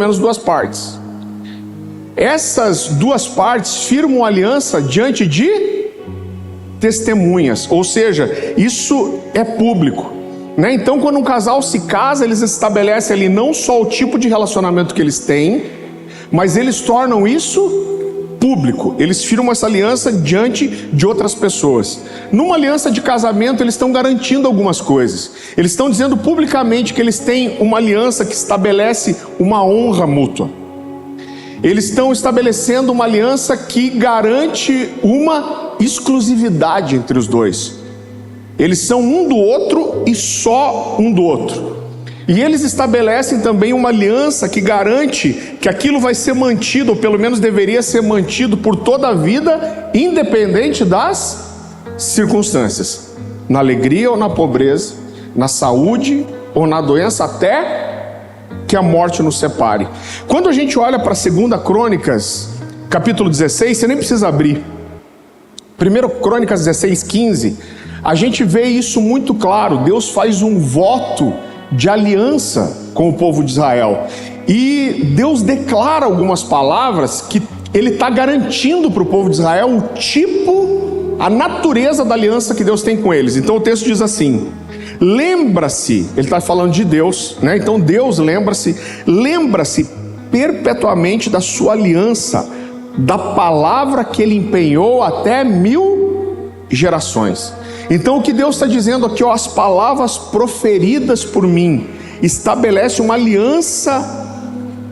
menos duas partes. Essas duas partes firmam aliança diante de testemunhas, ou seja, isso é público, né? Então, quando um casal se casa, eles estabelecem ali não só o tipo de relacionamento que eles têm, mas eles tornam isso público. Eles firmam essa aliança diante de outras pessoas. Numa aliança de casamento, eles estão garantindo algumas coisas. Eles estão dizendo publicamente que eles têm uma aliança que estabelece uma honra mútua. Eles estão estabelecendo uma aliança que garante uma exclusividade entre os dois. Eles são um do outro e só um do outro. E eles estabelecem também uma aliança que garante que aquilo vai ser mantido, ou pelo menos deveria ser mantido por toda a vida, independente das circunstâncias. Na alegria ou na pobreza, na saúde ou na doença, até que a morte nos separe. Quando a gente olha para 2 Crônicas, capítulo 16, você nem precisa abrir. 1 Crônicas 16, 15, a gente vê isso muito claro. Deus faz um voto de aliança com o povo de Israel. E Deus declara algumas palavras que Ele está garantindo para o povo de Israel o tipo, a natureza da aliança que Deus tem com eles. Então o texto diz assim: lembra-se, Ele está falando de Deus, né? Então Deus lembra-se perpetuamente da sua aliança, da palavra que Ele empenhou até 1000 gerações. Então o que Deus está dizendo aqui, ó, as palavras proferidas por mim estabelece uma aliança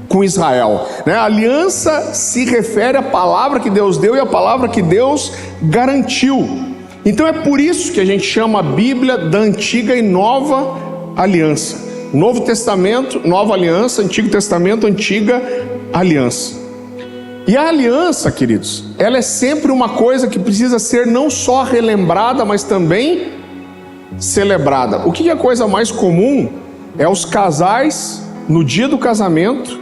com Israel, né? A aliança se refere à palavra que Deus deu e à palavra que Deus garantiu. Então é por isso que a gente chama a Bíblia da antiga e nova aliança. Novo Testamento, nova aliança; Antigo Testamento, antiga aliança. E a aliança, queridos, ela é sempre uma coisa que precisa ser não só relembrada, mas também celebrada. O que é a coisa mais comum é os casais, no dia do casamento,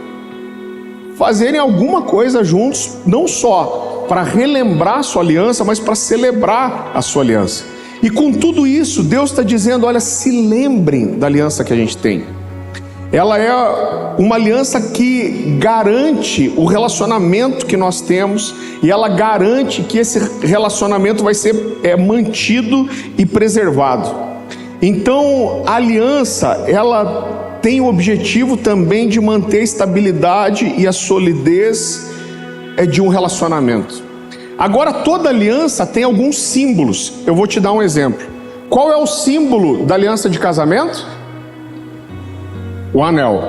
fazerem alguma coisa juntos, não só para relembrar a sua aliança, mas para celebrar a sua aliança. E com tudo isso, Deus está dizendo: olha, se lembrem da aliança que a gente tem. Ela é uma aliança que garante o relacionamento que nós temos, e ela garante que esse relacionamento vai ser mantido e preservado. Então a aliança, ela tem o objetivo também de manter a estabilidade e a solidez de um relacionamento. Agora, toda aliança tem alguns símbolos. Eu vou te dar um exemplo. Qual é o símbolo da aliança de casamento? O anel.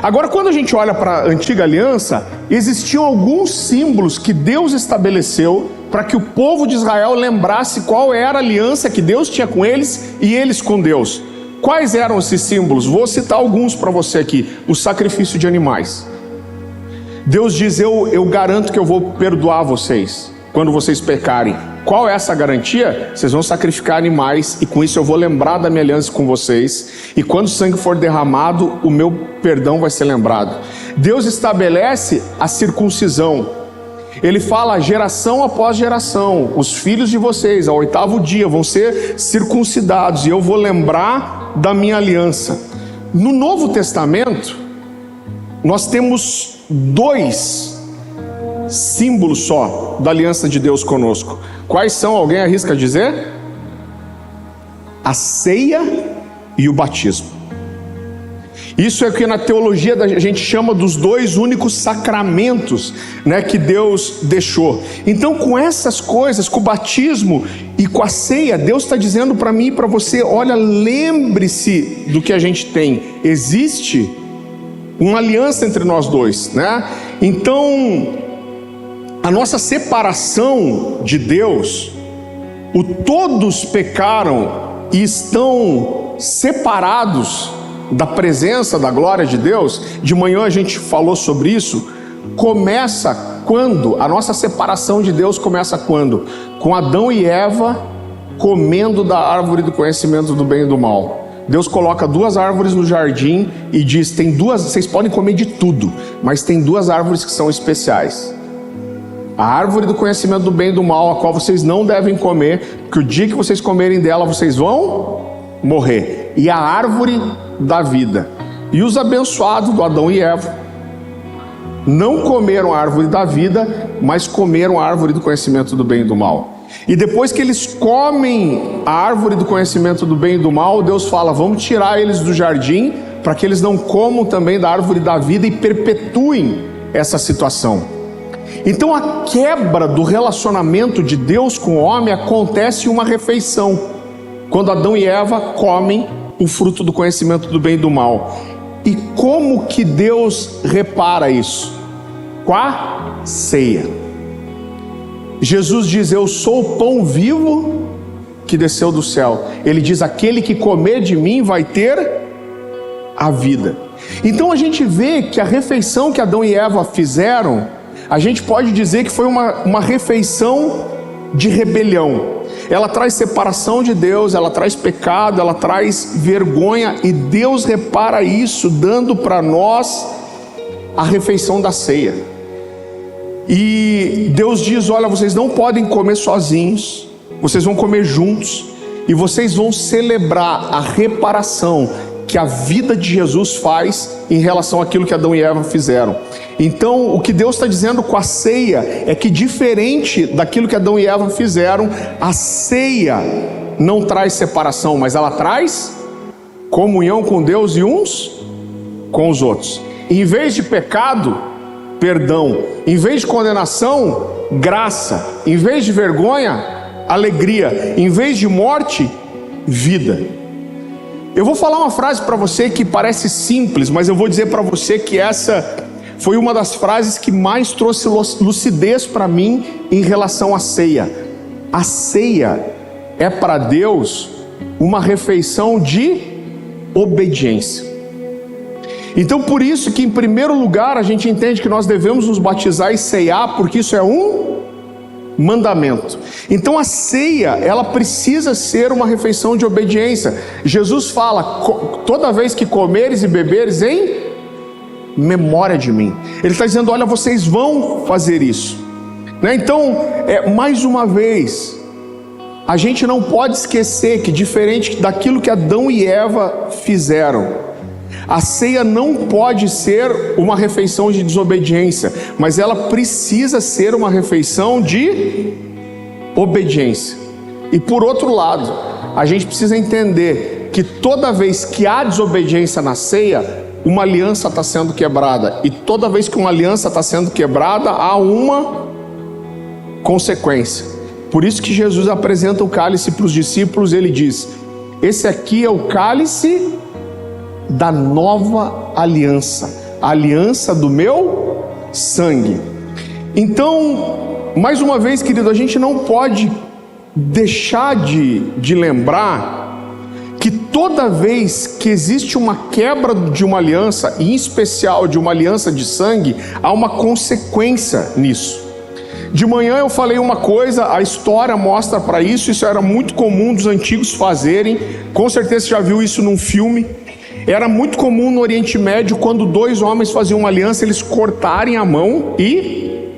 Agora, quando a gente olha para a antiga aliança, existiam alguns símbolos que Deus estabeleceu para que o povo de Israel lembrasse qual era a aliança que Deus tinha com eles e eles com Deus. Quais eram esses símbolos? Vou citar alguns para você aqui. O sacrifício de animais. Deus diz: eu garanto que eu vou perdoar vocês quando vocês pecarem. Qual é essa garantia? Vocês vão sacrificar animais, e com isso eu vou lembrar da minha aliança com vocês, e quando o sangue for derramado, o meu perdão vai ser lembrado. Deus estabelece a circuncisão. Ele fala: geração após geração, os filhos de vocês, ao 8º dia, vão ser circuncidados, e eu vou lembrar da minha aliança. No Novo Testamento, nós temos 2 símbolos só da aliança de Deus conosco. Quais são? Alguém arrisca dizer? A ceia e o batismo. Isso é o que na teologia a gente chama dos 2 únicos sacramentos, né, que Deus deixou. Então, com essas coisas, com o batismo e com a ceia, Deus está dizendo para mim e para você: olha, lembre-se do que a gente tem. Existe uma aliança entre nós dois, né? Então, a nossa separação de Deus, todos pecaram e estão separados da presença, da glória de Deus. De manhã a gente falou sobre isso. Começa quando? A nossa separação de Deus começa quando? Com Adão e Eva comendo da árvore do conhecimento do bem e do mal. Deus coloca 2 árvores no jardim e diz: tem 2, vocês podem comer de tudo, mas tem 2 árvores que são especiais. A árvore do conhecimento do bem e do mal, a qual vocês não devem comer, porque o dia que vocês comerem dela, vocês vão morrer. E a árvore da vida. E os abençoados do Adão e Eva Não comeram a árvore da vida, mas comeram a árvore do conhecimento do bem e do mal. E depois que eles comem a árvore do conhecimento do bem e do mal, Deus fala: vamos tirar eles do jardim, para que eles não comam também da árvore da vida e perpetuem essa situação. Então a quebra do relacionamento de Deus com o homem acontece em uma refeição, quando Adão e Eva comem o fruto do conhecimento do bem e do mal. E como que Deus repara isso? Com a ceia. Jesus diz: eu sou o pão vivo que desceu do céu. Ele diz: aquele que comer de mim vai ter a vida. Então a gente vê que a refeição que Adão e Eva fizeram, a gente pode dizer que foi uma refeição de rebelião. Ela traz separação de Deus, ela traz pecado, ela traz vergonha, e Deus repara isso dando para nós a refeição da ceia. E Deus diz: olha, vocês não podem comer sozinhos, vocês vão comer juntos, e vocês vão celebrar a reparação que a vida de Jesus faz em relação àquilo que Adão e Eva fizeram. Então, o que Deus está dizendo com a ceia é que, diferente daquilo que Adão e Eva fizeram, a ceia não traz separação, mas ela traz comunhão com Deus e uns com os outros. Em vez de pecado, perdão. Em vez de condenação, graça. Em vez de vergonha, alegria. Em vez de morte, vida. Eu vou falar uma frase para você que parece simples, mas eu vou dizer para você que essa foi uma das frases que mais trouxe lucidez para mim em relação à ceia. A ceia é para Deus uma refeição de obediência. Então, por isso que, em primeiro lugar, a gente entende que nós devemos nos batizar e ceiar, porque isso é um mandamento. Então a ceia, ela precisa ser uma refeição de obediência. Jesus fala: toda vez que comeres e beberes, em memória de mim. Ele está dizendo: olha, vocês vão fazer isso, né? Então, mais uma vez, a gente não pode esquecer que, diferente daquilo que Adão e Eva fizeram, a ceia não pode ser uma refeição de desobediência, mas ela precisa ser uma refeição de obediência. E por outro lado, a gente precisa entender que toda vez que há desobediência na ceia, uma aliança está sendo quebrada. E toda vez que uma aliança está sendo quebrada, há uma consequência. Por isso que Jesus apresenta o cálice para os discípulos. Ele diz: esse aqui é o cálice da nova aliança, a aliança do meu sangue. Então, mais uma vez, querido, a gente não pode deixar de lembrar que toda vez que existe uma quebra de uma aliança, e em especial de uma aliança de sangue, há uma consequência nisso. De manhã eu falei uma coisa, a história mostra para isso era muito comum dos antigos fazerem, com certeza você já viu isso num filme. Era muito comum no Oriente Médio, quando dois homens faziam uma aliança, eles cortarem a mão e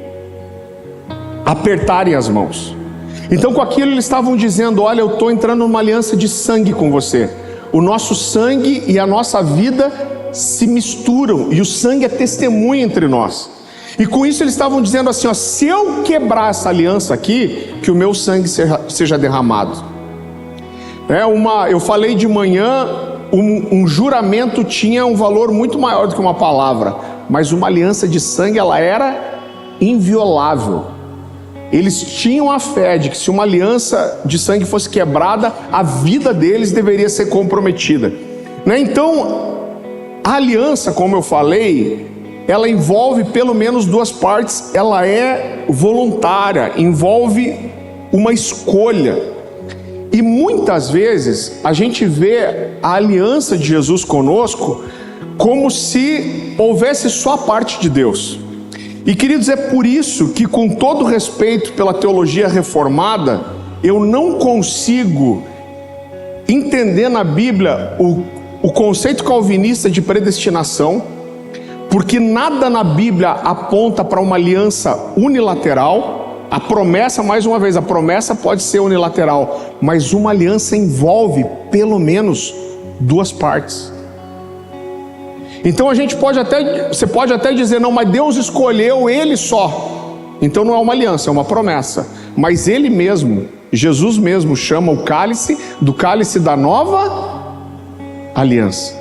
apertarem as mãos. Então, com aquilo eles estavam dizendo: olha, eu estou entrando numa aliança de sangue com você. O nosso sangue e a nossa vida se misturam, e o sangue é testemunha entre nós. E com isso eles estavam dizendo assim: ó, se eu quebrar essa aliança aqui, que o meu sangue seja derramado. Eu falei de manhã, um juramento tinha um valor muito maior do que uma palavra, mas uma aliança de sangue, ela era inviolável. Eles tinham a fé de que, se uma aliança de sangue fosse quebrada, a vida deles deveria ser comprometida, né? Então, a aliança, como eu falei, ela envolve pelo menos duas partes. Ela é voluntária, envolve uma escolha. E muitas vezes a gente vê a aliança de Jesus conosco como se houvesse só a parte de Deus. E, queridos, é por isso que, com todo respeito pela teologia reformada, eu não consigo entender na Bíblia o conceito calvinista de predestinação, porque nada na Bíblia aponta para uma aliança unilateral. A promessa, mais uma vez, a promessa pode ser unilateral, mas uma aliança envolve pelo menos duas partes. Então você pode até dizer, não, mas Deus escolheu ele só. Então não é uma aliança, é uma promessa. Mas ele mesmo, Jesus mesmo, chama o cálice do cálice da nova aliança.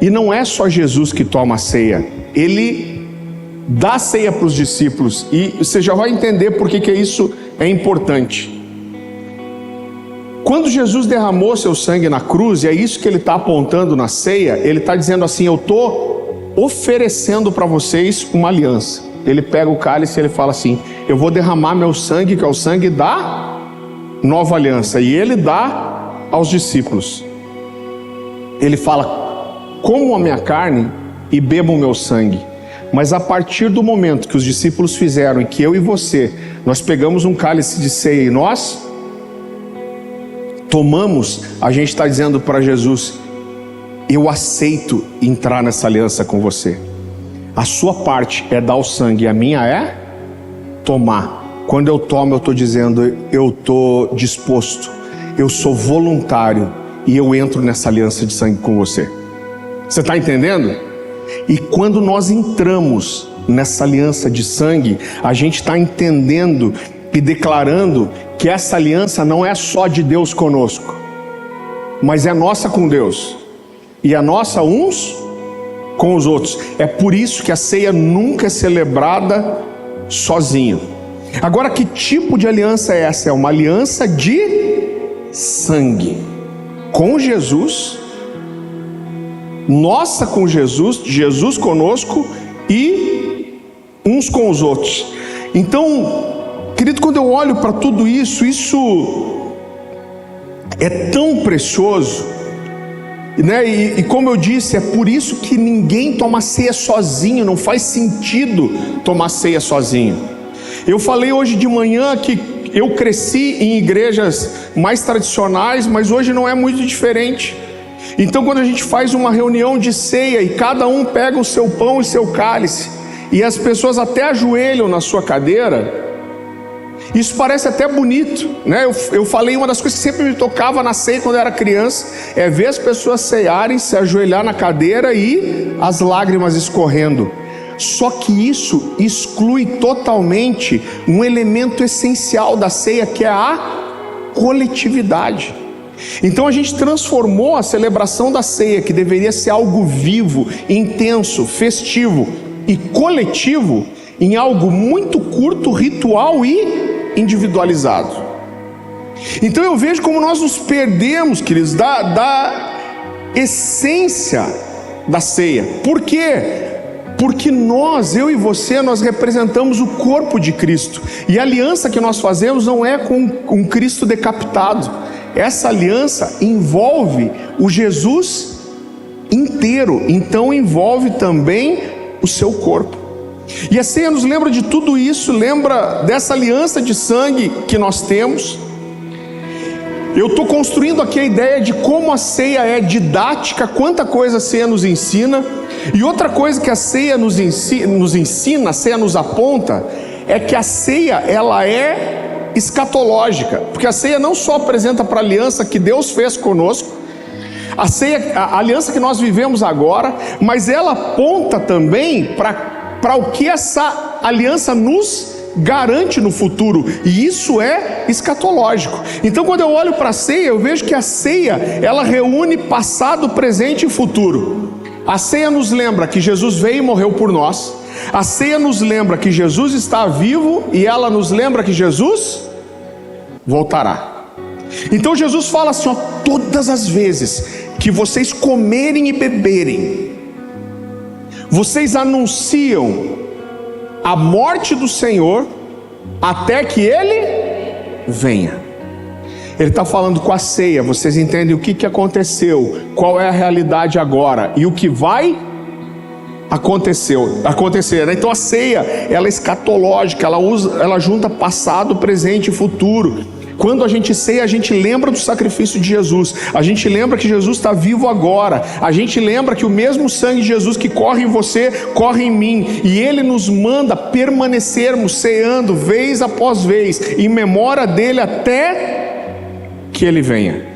E não é só Jesus que toma a ceia, ele dá a ceia para os discípulos. E você já vai entender por que isso é importante. Quando Jesus derramou seu sangue na cruz, e é isso que ele está apontando na ceia, ele está dizendo assim, eu estou oferecendo para vocês uma aliança. Ele pega o cálice e ele fala assim, eu vou derramar meu sangue, que é o sangue da nova aliança. E ele dá aos discípulos. Ele fala, comam a minha carne e bebam o meu sangue. Mas a partir do momento que os discípulos fizeram, e que eu e você, nós pegamos um cálice de ceia e nós tomamos, a gente está dizendo para Jesus, eu aceito entrar nessa aliança com você. A sua parte é dar o sangue, a minha é tomar. Quando eu tomo, eu estou dizendo, eu estou disposto, eu sou voluntário e eu entro nessa aliança de sangue com você. Você está entendendo? E quando nós entramos nessa aliança de sangue, a gente está entendendo e declarando que essa aliança não é só de Deus conosco, mas é nossa com Deus, e é nossa uns com os outros. É por isso que a ceia nunca é celebrada sozinho. Agora, que tipo de aliança é essa? É uma aliança de sangue, com Jesus, nossa com Jesus, Jesus conosco e uns com os outros. Então, querido, quando eu olho para tudo isso, isso é tão precioso, né? E como eu disse, é por isso que ninguém toma ceia sozinho, não faz sentido tomar ceia sozinho. Eu falei hoje de manhã que eu cresci em igrejas mais tradicionais, mas hoje não é muito diferente. Então, quando a gente faz uma reunião de ceia e cada um pega o seu pão e seu cálice, e as pessoas até ajoelham na sua cadeira, isso parece até bonito, né? Eu falei, uma das coisas que sempre me tocava na ceia quando eu era criança, é ver as pessoas cearem, se ajoelhar na cadeira e as lágrimas escorrendo. Só que isso exclui totalmente um elemento essencial da ceia, que é a coletividade. Então a gente transformou a celebração da ceia, que deveria ser algo vivo, intenso, festivo e coletivo, em algo muito curto, ritual e individualizado. Então eu vejo como nós nos perdemos, queridos, da essência da ceia. Por quê? Porque nós, eu e você, nós representamos o corpo de Cristo, e a aliança que nós fazemos não é com um Cristo decapitado. Essa aliança envolve o Jesus inteiro, então envolve também o seu corpo. E a ceia nos lembra de tudo isso, lembra dessa aliança de sangue que nós temos. Eu estou construindo aqui a ideia de como a ceia é didática, quanta coisa a ceia nos ensina. E outra coisa que a ceia nos ensina, a ceia nos aponta, é que a ceia, ela é escatológica, porque a ceia não só apresenta para a aliança que Deus fez conosco, a ceia, a aliança que nós vivemos agora, mas ela aponta também para o que essa aliança nos garante no futuro, e isso é escatológico. Então, quando eu olho para a ceia, eu vejo que a ceia, ela reúne passado, presente e futuro. A ceia nos lembra que Jesus veio e morreu por nós. A ceia nos lembra que Jesus está vivo, e ela nos lembra que Jesus voltará. Então Jesus fala assim, ó, todas as vezes que vocês comerem e beberem, vocês anunciam a morte do Senhor até que Ele venha. Ele está falando com a ceia, vocês entendem o que aconteceu, qual é a realidade agora e o que vai acontecer, né? Então a ceia, ela é escatológica, ela junta passado, presente e futuro. Quando a gente ceia, a gente lembra do sacrifício de Jesus, a gente lembra que Jesus está vivo agora, a gente lembra que o mesmo sangue de Jesus que corre em você, corre em mim, e Ele nos manda permanecermos ceando vez após vez, em memória dEle até que Ele venha.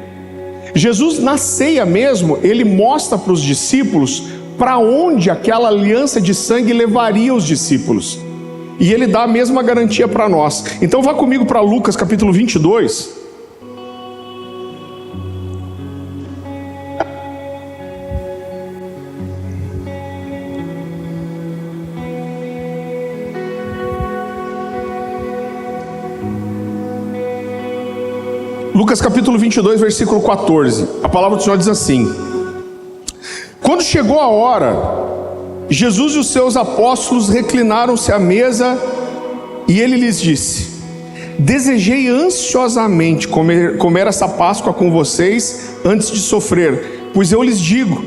Jesus, na ceia mesmo, Ele mostra para os discípulos para onde aquela aliança de sangue levaria os discípulos. E ele dá a mesma garantia para nós. Então vá comigo para Lucas capítulo 22. Lucas capítulo 22, versículo 14. A palavra do Senhor diz assim: quando chegou a hora, Jesus e os seus apóstolos reclinaram-se à mesa e ele lhes disse: desejei ansiosamente comer essa Páscoa com vocês antes de sofrer, pois eu lhes digo,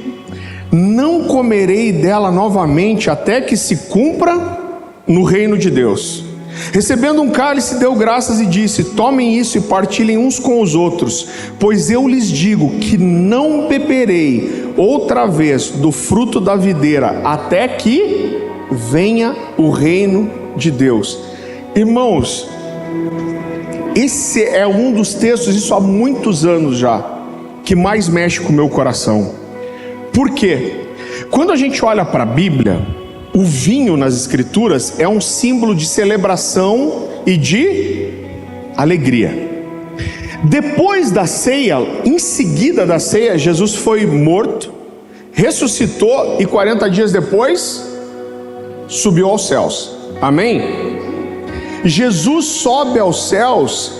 não comerei dela novamente até que se cumpra no reino de Deus. Recebendo um cálice, deu graças e disse: tomem isso e partilhem uns com os outros, pois eu lhes digo que não beberei outra vez do fruto da videira até que venha o reino de Deus. Irmãos, esse é um dos textos, isso há muitos anos já, que mais mexe com o meu coração. Por quê? Quando a gente olha para a Bíblia, o vinho nas escrituras é um símbolo de celebração e de alegria. Depois da ceia, em seguida da ceia, Jesus foi morto, ressuscitou e 40 dias depois subiu aos céus. Amém? Jesus sobe aos céus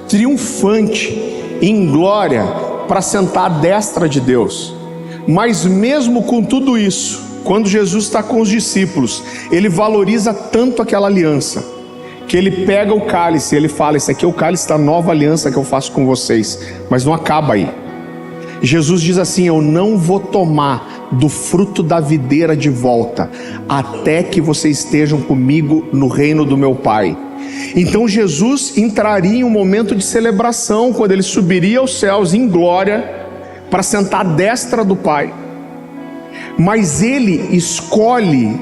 triunfante, em glória, para sentar à destra de Deus. Mas mesmo com tudo isso, quando Jesus está com os discípulos, ele valoriza tanto aquela aliança, que ele pega o cálice, ele fala: esse aqui é o cálice da nova aliança que eu faço com vocês. Mas não acaba aí. Jesus diz assim: eu não vou tomar do fruto da videira de volta, até que vocês estejam comigo no reino do meu Pai. Então Jesus entraria em um momento de celebração, quando ele subiria aos céus em glória, para sentar à destra do Pai. Mas ele escolhe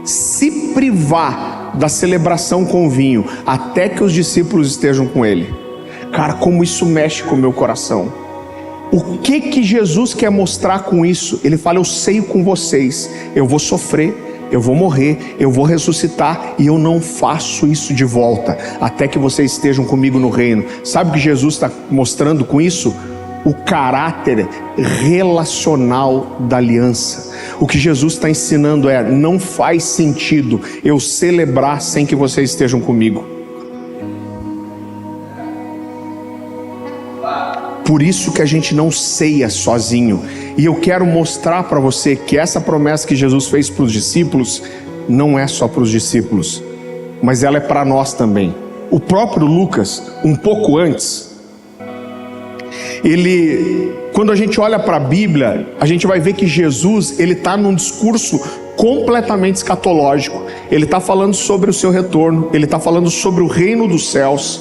se privar da celebração com vinho, até que os discípulos estejam com ele. Cara, como isso mexe com o meu coração. O que Jesus quer mostrar com isso? Ele fala: eu sei com vocês, eu vou sofrer, eu vou morrer, eu vou ressuscitar, e eu não faço isso de volta, até que vocês estejam comigo no reino. Sabe o que Jesus está mostrando com isso? O caráter relacional da aliança. O que Jesus está ensinando é: não faz sentido eu celebrar sem que vocês estejam comigo. Por isso que a gente não ceia sozinho. E eu quero mostrar para você que essa promessa que Jesus fez para os discípulos não é só para os discípulos, mas ela é para nós também. O próprio Lucas, um pouco antes, quando a gente olha para a Bíblia, a gente vai ver que Jesus, ele está num discurso completamente escatológico. Ele está falando sobre o seu retorno, ele está falando sobre o reino dos céus,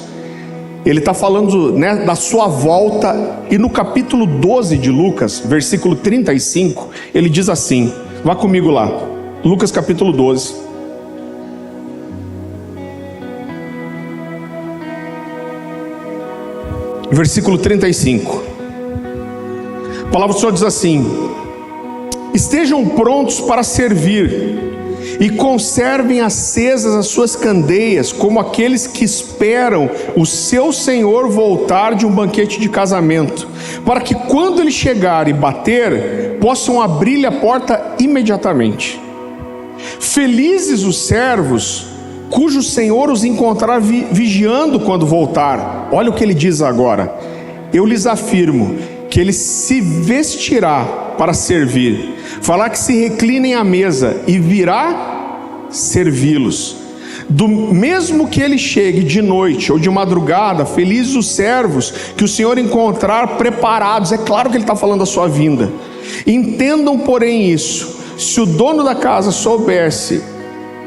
ele está falando, da sua volta. E no capítulo 12 de Lucas, versículo 35, ele diz assim, vá comigo lá, Lucas capítulo 12. Versículo 35. A palavra do Senhor diz assim: estejam prontos para servir e conservem acesas as suas candeias, como aqueles que esperam o seu Senhor voltar de um banquete de casamento, para que quando ele chegar e bater, possam abrir-lhe a porta imediatamente. Felizes os servos cujo Senhor os encontrar vigiando quando voltar. Olha o que ele diz agora: eu lhes afirmo que ele se vestirá para servir, falar que se reclinem à mesa e virá servi-los. Do mesmo que ele chegue de noite ou de madrugada, felizes os servos que o Senhor encontrar preparados. É claro que ele está falando da sua vinda. Entendam, porém, isso: se o dono da casa soubesse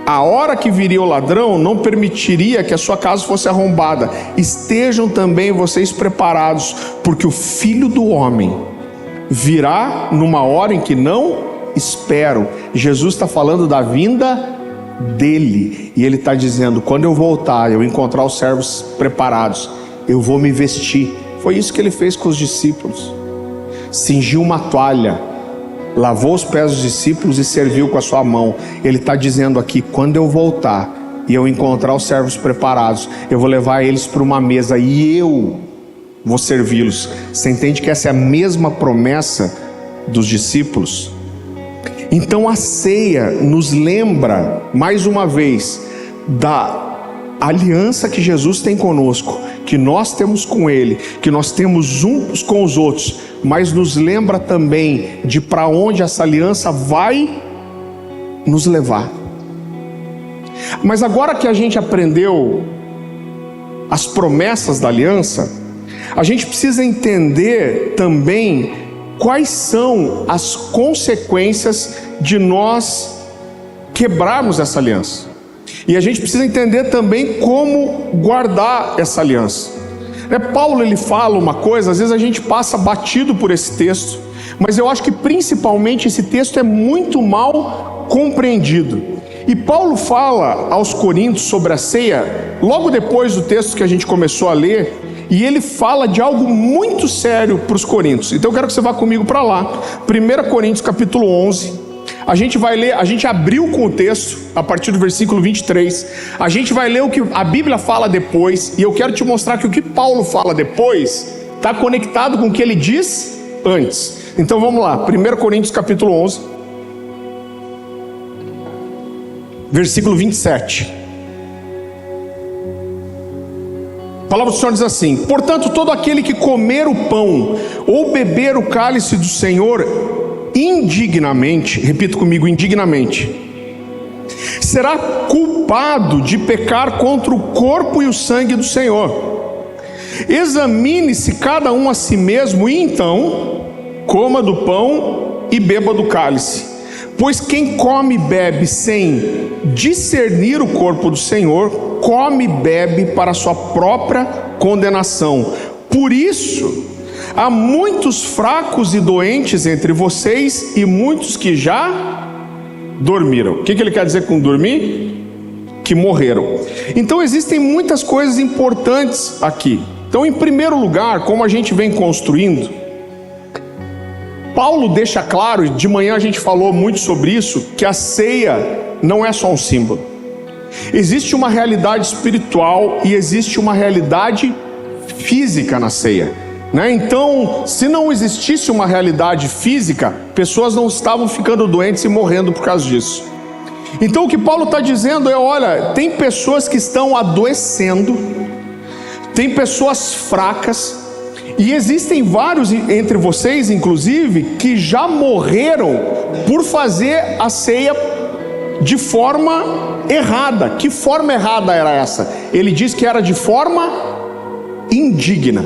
a hora que viria o ladrão, não permitiria que a sua casa fosse arrombada. Estejam também vocês preparados, porque o Filho do Homem virá numa hora em que não esperam. Jesus está falando da vinda dele, e ele está dizendo: quando eu voltar, eu encontrar os servos preparados, eu vou me vestir. Foi isso que ele fez com os discípulos. Cingiu uma toalha, lavou os pés dos discípulos e serviu com a sua mão. Ele está dizendo aqui: quando eu voltar e eu encontrar os servos preparados, eu vou levar eles para uma mesa e eu vou servi-los. Você entende que essa é a mesma promessa dos discípulos? Então a ceia nos lembra mais uma vez da aliança que Jesus tem conosco, que nós temos com Ele, que nós temos uns com os outros, mas nos lembra também de para onde essa aliança vai nos levar. Mas agora que a gente aprendeu as promessas da aliança, a gente precisa entender também quais são as consequências de nós quebrarmos essa aliança. E a gente precisa entender também como guardar essa aliança. Paulo, ele fala uma coisa, às vezes a gente passa batido por esse texto, mas eu acho que principalmente esse texto é muito mal compreendido. E Paulo fala aos Coríntios sobre a ceia, logo depois do texto que a gente começou a ler, e ele fala de algo muito sério para os Coríntios. Então eu quero que você vá comigo para lá, 1 Coríntios capítulo 11, a gente vai ler, a gente abriu com o texto, a partir do versículo 23, a gente vai ler o que a Bíblia fala depois, e eu quero te mostrar que o que Paulo fala depois, está conectado com o que ele diz antes. Então vamos lá, 1 Coríntios capítulo 11, versículo 27. A palavra do Senhor diz assim: portanto, todo aquele que comer o pão ou beber o cálice do Senhor indignamente, repita comigo, indignamente, será culpado de pecar contra o corpo e o sangue do Senhor. Examine-se cada um a si mesmo, e então coma do pão e beba do cálice. Pois quem come e bebe sem discernir o corpo do Senhor, come e bebe para a sua própria condenação. Por isso, há muitos fracos e doentes entre vocês, e muitos que já dormiram. O que ele quer dizer com dormir? Que morreram. Então existem muitas coisas importantes aqui. Então, em primeiro lugar, como a gente vem construindo, Paulo deixa claro, e de manhã a gente falou muito sobre isso, que a ceia não é só um símbolo. Existe uma realidade espiritual e existe uma realidade física na ceia, né? Então, se não existisse uma realidade física, pessoas não estavam ficando doentes e morrendo por causa disso. Então o que Paulo está dizendo é: olha, tem pessoas que estão adoecendo, tem pessoas fracas, e existem vários entre vocês, inclusive, que já morreram por fazer a ceia de forma errada. Que forma errada era essa? Ele diz que era de forma indigna.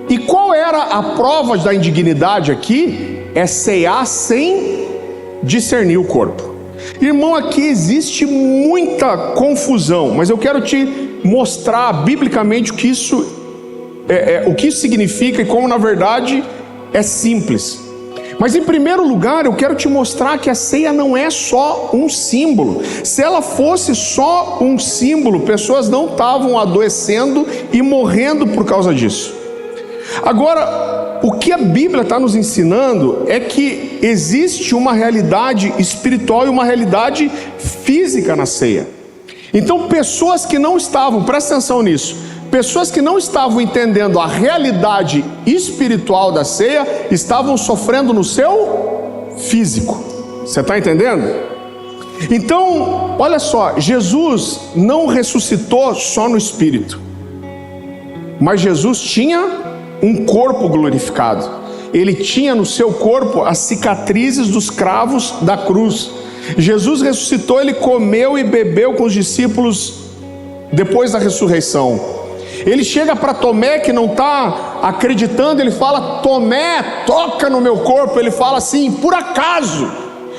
E qual era a prova da indignidade aqui? É ceiar sem discernir o corpo. Irmão, aqui existe muita confusão, mas eu quero te mostrar biblicamente o que isso significa e como na verdade é simples. Mas em primeiro lugar eu quero te mostrar que a ceia não é só um símbolo. Se ela fosse só um símbolo, pessoas não estavam adoecendo e morrendo por causa disso. Agora, o que a Bíblia está nos ensinando é que existe uma realidade espiritual e uma realidade física na ceia. Então pessoas que não estavam, presta atenção nisso, pessoas que não estavam entendendo a realidade espiritual da ceia, estavam sofrendo no seu físico. Você está entendendo? Então, olha só, Jesus não ressuscitou só no espírito, mas Jesus tinha um corpo glorificado. Ele tinha no seu corpo as cicatrizes dos cravos da cruz. Jesus ressuscitou, ele comeu e bebeu com os discípulos depois da ressurreição. Ele chega para Tomé, que não está acreditando, ele fala: Tomé, toca no meu corpo. Ele fala assim: por acaso?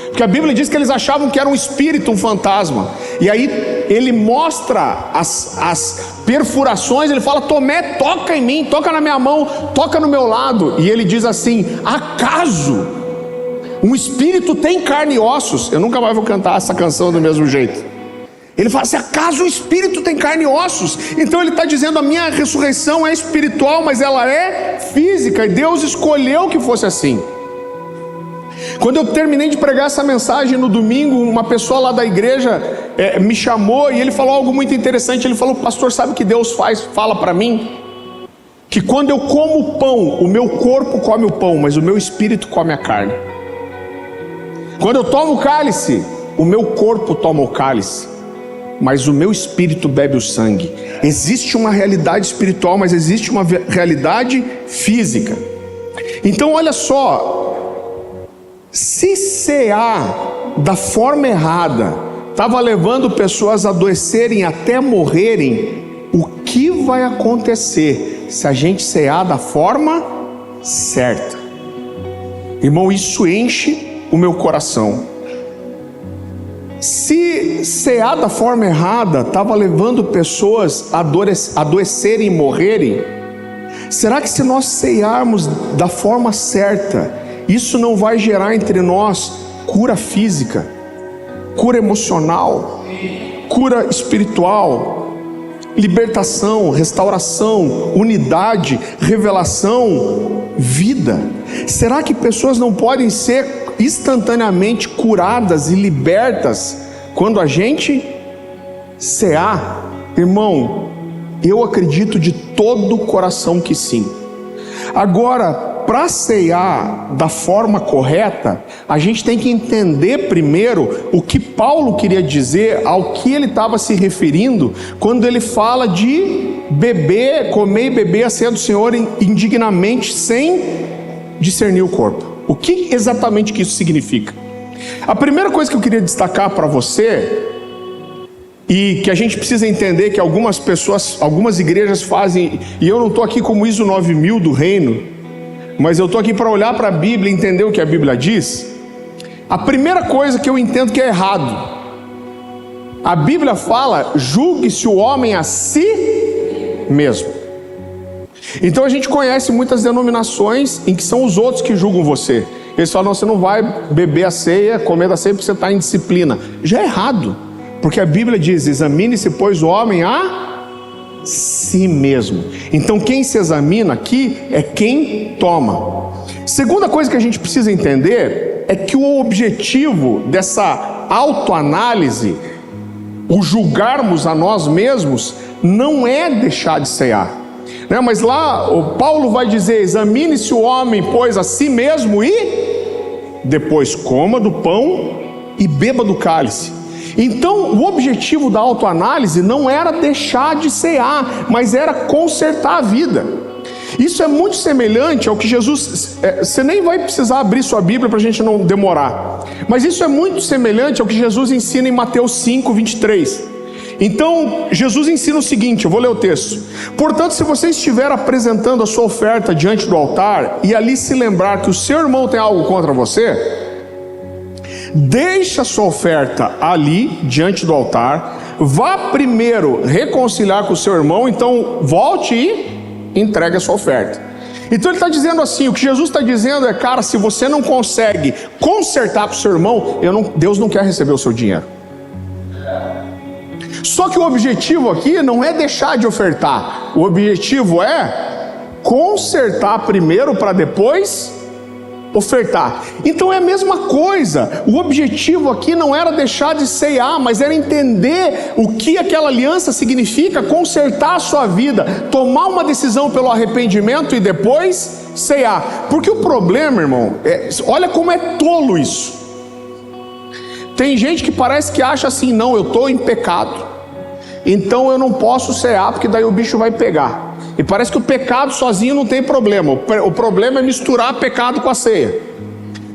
Porque a Bíblia diz que eles achavam que era um espírito, um fantasma. E aí ele mostra as perfurações, ele fala: Tomé, toca em mim, toca na minha mão, toca no meu lado. E ele diz assim: acaso um espírito tem carne e ossos? Eu nunca mais vou cantar essa canção do mesmo jeito. Ele fala assim: acaso o espírito tem carne e ossos? Então ele está dizendo: a minha ressurreição é espiritual, mas ela é física, e Deus escolheu que fosse assim. Quando eu terminei de pregar essa mensagem no domingo, uma pessoa lá da igreja me chamou e ele falou algo muito interessante. Ele falou: pastor, sabe o que Deus fala para mim? Que quando eu como o pão, o meu corpo come o pão, mas o meu espírito come a carne. Quando eu tomo o cálice, o meu corpo toma o cálice, mas o meu espírito bebe o sangue. Existe uma realidade espiritual, mas existe uma realidade física. Então olha só, se cear da forma errada estava levando pessoas a adoecerem até morrerem, o que vai acontecer se a gente cear da forma certa? Irmão, isso enche o meu coração. Se cear da forma errada estava levando pessoas a adoecerem e morrerem, será que se nós cearmos da forma certa, isso não vai gerar entre nós cura física, cura emocional, cura espiritual, libertação, restauração, unidade, revelação, vida? Será que pessoas não podem ser instantaneamente curadas e libertas quando a gente cear? Irmão, eu acredito de todo o coração que sim. Agora, para cear da forma correta, a gente tem que entender primeiro o que Paulo queria dizer, ao que ele estava se referindo quando ele fala de beber, comer e beber a ceia do Senhor indignamente, sem discernir o corpo. O que exatamente que isso significa? A primeira coisa que eu queria destacar para você, e que a gente precisa entender que algumas pessoas, algumas igrejas fazem, e eu não estou aqui como ISO 9000 do reino, mas eu estou aqui para olhar para a Bíblia e entender o que a Bíblia diz. A primeira coisa que eu entendo que é errado, a Bíblia fala: julgue-se o homem a si mesmo. Então a gente conhece muitas denominações em que são os outros que julgam você. Eles falam: não, você não vai beber a ceia, comer da ceia porque você está em disciplina. Já é errado, porque a Bíblia diz: examine-se, pois, o homem a si mesmo. Então quem se examina aqui é quem toma. Segunda coisa que a gente precisa entender é que o objetivo dessa autoanálise, o julgarmos a nós mesmos, não é deixar de cear, né? Mas lá o Paulo vai dizer: examine-se o homem, pois, a si mesmo, e depois coma do pão e beba do cálice. Então o objetivo da autoanálise não era deixar de cear, mas era consertar a vida. Isso é muito semelhante ao que Jesus, você nem vai precisar abrir sua Bíblia para a gente não demorar, mas isso é muito semelhante ao que Jesus ensina em Mateus 5, 23. Então Jesus ensina o seguinte, eu vou ler o texto: portanto, se você estiver apresentando a sua oferta diante do altar, e ali se lembrar que o seu irmão tem algo contra você, deixa a sua oferta ali diante do altar, vá primeiro reconciliar com o seu irmão, então volte e entregue a sua oferta. Então ele está dizendo assim, o que Jesus está dizendo é: cara, se você não consegue consertar com o seu irmão, Deus não quer receber o seu dinheiro. Só que o objetivo aqui não é deixar de ofertar, o objetivo é consertar primeiro para depois ofertar. Então é a mesma coisa. O objetivo aqui não era deixar de cear, mas era entender o que aquela aliança significa, consertar a sua vida, tomar uma decisão pelo arrependimento e depois cear. Porque o problema, irmão, olha como é tolo isso. Tem gente que parece que acha assim: não, eu estou em pecado, então eu não posso cear porque daí o bicho vai pegar. E parece que o pecado sozinho não tem problema. O problema é misturar pecado com a ceia.